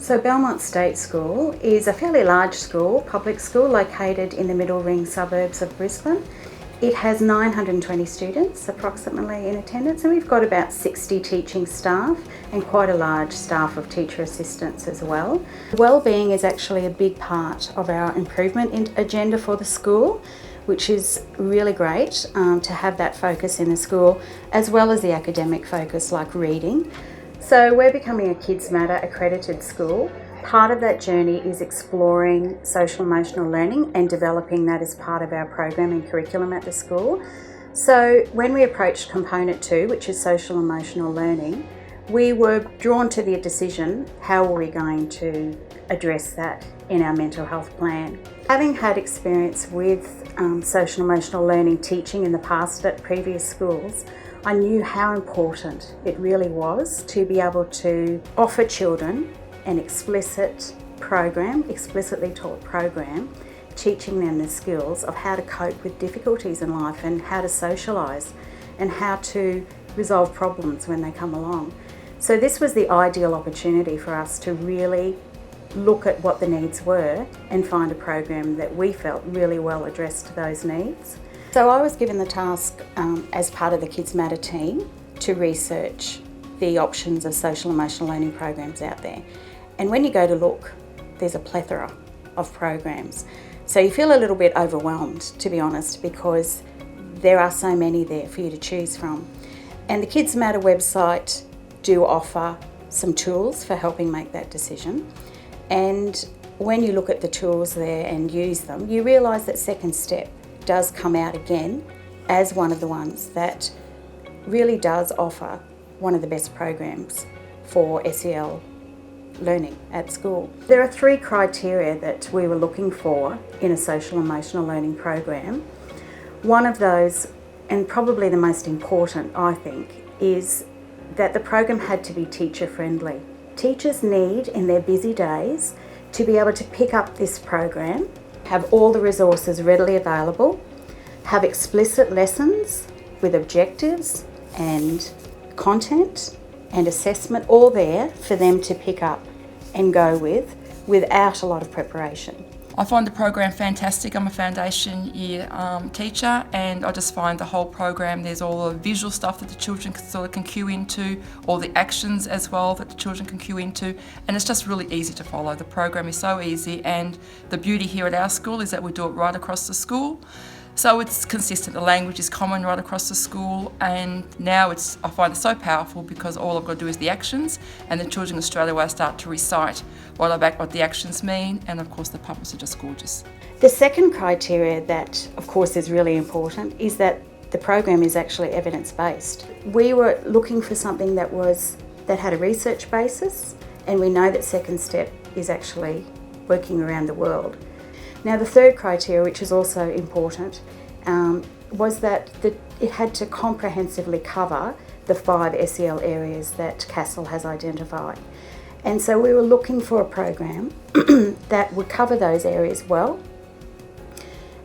So Belmont State School is a fairly large school, public school located in the middle ring suburbs of Brisbane. It has 920 students approximately in attendance, and we've got about 60 teaching staff and quite a large staff of teacher assistants as well. Wellbeing is actually a big part of our improvement agenda for the school, which is really great to have that focus in the school, as well as the academic focus like reading. So we're becoming a Kids Matter accredited school. Part of that journey is exploring social emotional learning and developing that as part of our program and curriculum at the school. So when we approached component 2, which is social emotional learning, we were drawn to the decision, how are we going to address that in our mental health plan? Having had experience with social emotional learning teaching in the past at previous schools, I knew how important it really was to be able to offer children an explicitly taught program, teaching them the skills of how to cope with difficulties in life and how to socialise and how to resolve problems when they come along. So this was the ideal opportunity for us to really look at what the needs were and find a program that we felt really well addressed those needs. So I was given the task as part of the Kids Matter team to research the options of social emotional learning programs out there. And when you go to look, there's a plethora of programs. So you feel a little bit overwhelmed, to be honest, because there are so many there for you to choose from. And the Kids Matter website do offer some tools for helping make that decision. And when you look at the tools there and use them, you realise that Second Step does come out again as one of the ones that really does offer one of the best programs for SEL learning at school. There are 3 criteria that we were looking for in a social emotional learning program. One of those, and probably the most important I think, is that the program had to be teacher friendly. Teachers need in their busy days to be able to pick up this program, have all the resources readily available, have explicit lessons with objectives and content and assessment all there for them to pick up and go with without a lot of preparation. I find the program fantastic. I'm a foundation year teacher, and I just find the whole program, there's all the visual stuff that the children can cue into, all the actions as well that the children can cue into, and it's just really easy to follow. The program is so easy, and the beauty here at our school is that we do it right across the school. So it's consistent, the language is common right across the school, and now I find it so powerful because all I've got to do is the actions, and the children straight away start to recite what the actions mean, and of course the puppets are just gorgeous. The second criteria that of course is really important is that the program is actually evidence-based. We were looking for something that had a research basis, and we know that Second Step is actually working around the world. Now the third criteria, which is also important, was that it had to comprehensively cover the 5 SEL areas that CASL has identified. And so we were looking for a program that would cover those areas well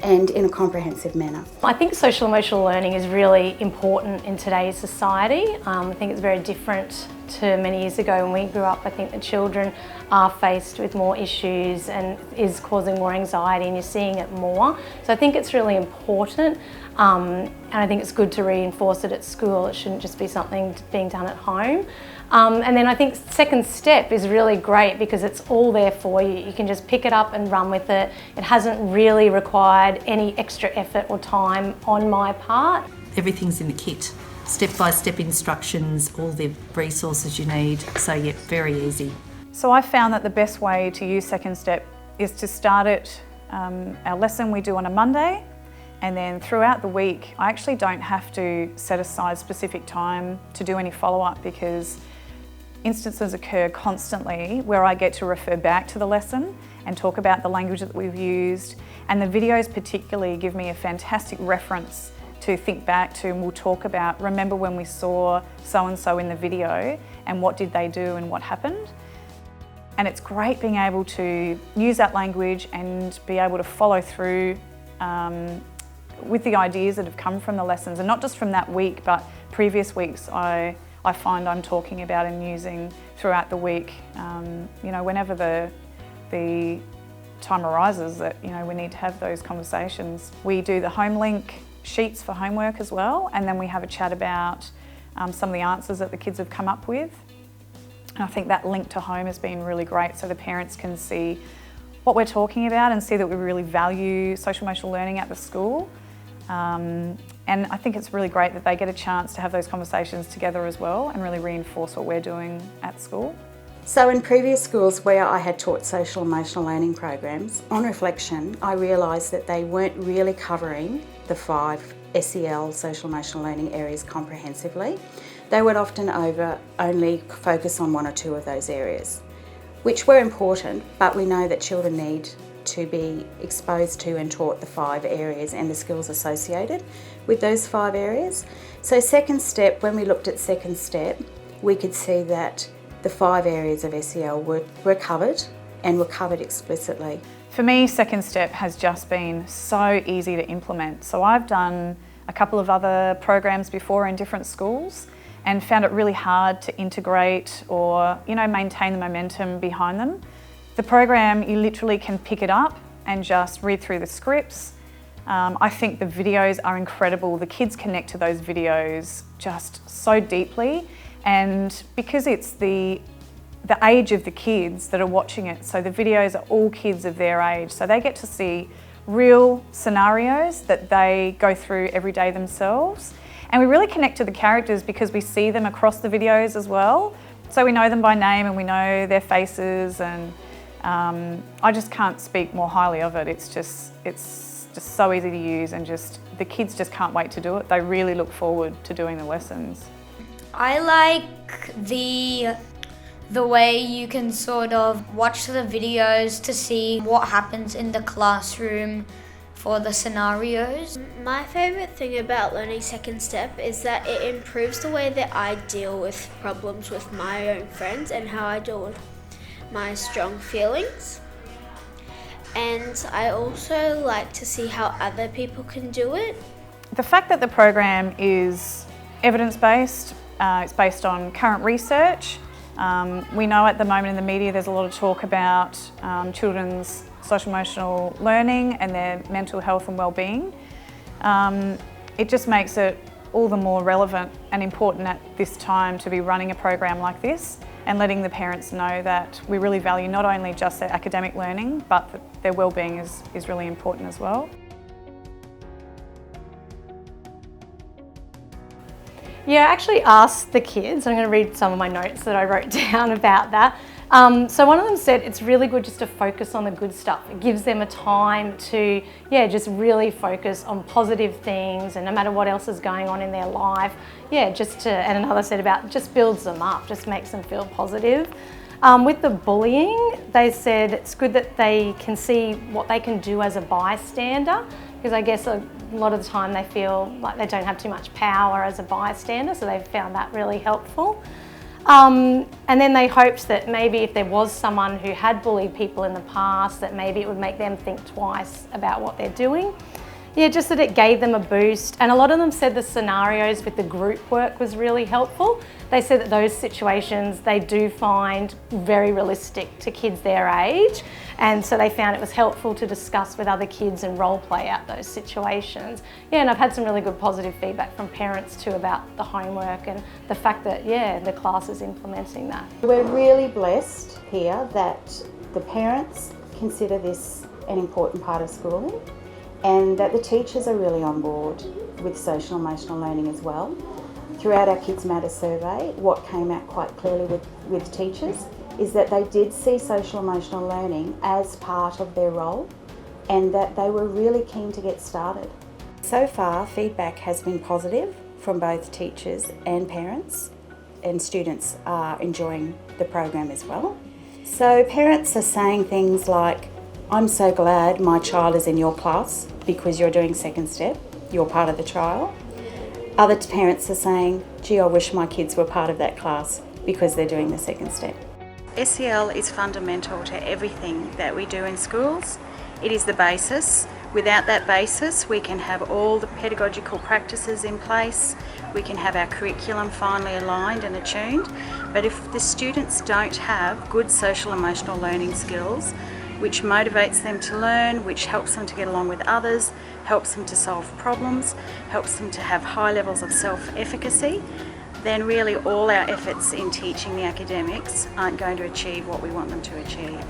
and in a comprehensive manner. I think social emotional learning is really important in today's society. I think it's very different to many years ago when we grew up. I think the children are faced with more issues and is causing more anxiety, and you're seeing it more. So I think it's really important, and I think it's good to reinforce it at school. It shouldn't just be something being done at home. And then I think Second Step is really great because it's all there for you. You can just pick it up and run with it. It hasn't really required any extra effort or time on my part. Everything's in the kit. Step-by-step instructions, all the resources you need, so yeah, very easy. So I found that the best way to use Second Step is to start it, our lesson we do on a Monday, and then throughout the week I actually don't have to set aside specific time to do any follow-up because instances occur constantly where I get to refer back to the lesson and talk about the language that we've used, and the videos particularly give me a fantastic reference to think back to, and we'll talk about, remember when we saw so-and-so in the video and what did they do and what happened. And it's great being able to use that language and be able to follow through with the ideas that have come from the lessons, and not just from that week but previous weeks. I I find I'm talking about and using throughout the week. You know, whenever the time arises that, you know, we need to have those conversations. We do the home link sheets for homework as well, and then we have a chat about some of the answers that the kids have come up with. And I think that link to home has been really great, so the parents can see what we're talking about and see that we really value social emotional learning at the school. And I think it's really great that they get a chance to have those conversations together as well and really reinforce what we're doing at school. So in previous schools where I had taught social emotional learning programs, on reflection, I realised that they weren't really covering the 5 SEL, social emotional learning areas comprehensively. They would often only focus on 1 or 2 of those areas, which were important, but we know that children need to be exposed to and taught the 5 areas and the skills associated with those 5 areas. So second step, when we looked at second step, we could see that the 5 areas of SEL were covered and were covered explicitly. For me, second step has just been so easy to implement. So I've done a couple of other programs before in different schools and found it really hard to integrate or, you know, maintain the momentum behind them. The program, you literally can pick it up and just read through the scripts. I think the videos are incredible. The kids connect to those videos just so deeply, and because it's the age of the kids that are watching it, so the videos are all kids of their age, so they get to see real scenarios that they go through every day themselves. And we really connect to the characters because we see them across the videos as well. So we know them by name and we know their faces, and I just can't speak more highly of it. It's just so easy to use, and just the kids just can't wait to do it. They really look forward to doing the lessons. I like the way you can sort of watch the videos to see what happens in the classroom for the scenarios. My favourite thing about learning second step is that it improves the way that I deal with problems with my own friends and how I deal with my strong feelings. And I also like to see how other people can do it. The fact that the program is evidence-based, it's based on current research. We know at the moment in the media there's a lot of talk about children's social emotional learning and their mental health and well-being. It just makes it all the more relevant and important at this time to be running a program like this and letting the parents know that we really value not only just their academic learning, but that their well-being is really important as well. Yeah, I actually asked the kids, I'm going to read some of my notes that I wrote down about that. So one of them said it's really good just to focus on the good stuff. It gives them a time to, just really focus on positive things, and no matter what else is going on in their life, and another said about just builds them up, just makes them feel positive. With the bullying, they said it's good that they can see what they can do as a bystander, because I guess a lot of the time they feel like they don't have too much power as a bystander, so they've found that really helpful. And then they hoped that maybe if there was someone who had bullied people in the past, that maybe it would make them think twice about what they're doing. Just that it gave them a boost. And a lot of them said the scenarios with the group work was really helpful. They said that those situations they do find very realistic to kids their age. And so they found it was helpful to discuss with other kids and role play out those situations. And I've had some really good positive feedback from parents too about the homework and the fact that, the class is implementing that. We're really blessed here that the parents consider this an important part of schooling, and that the teachers are really on board with social emotional learning as well. Throughout our Kids Matter survey, what came out quite clearly with teachers is that they did see social emotional learning as part of their role, and that they were really keen to get started. So far, feedback has been positive from both teachers and parents, and students are enjoying the program as well. So parents are saying things like, I'm so glad my child is in your class because you're doing second step, you're part of the trial. Other parents are saying, gee, I wish my kids were part of that class because they're doing the second step. SEL is fundamental to everything that we do in schools. It is the basis Without that basis, we can have all the pedagogical practices in place, we can have our curriculum finely aligned and attuned, but if the students don't have good social emotional learning skills, which motivates them to learn, which helps them to get along with others, helps them to solve problems, helps them to have high levels of self-efficacy, then really all our efforts in teaching the academics aren't going to achieve what we want them to achieve.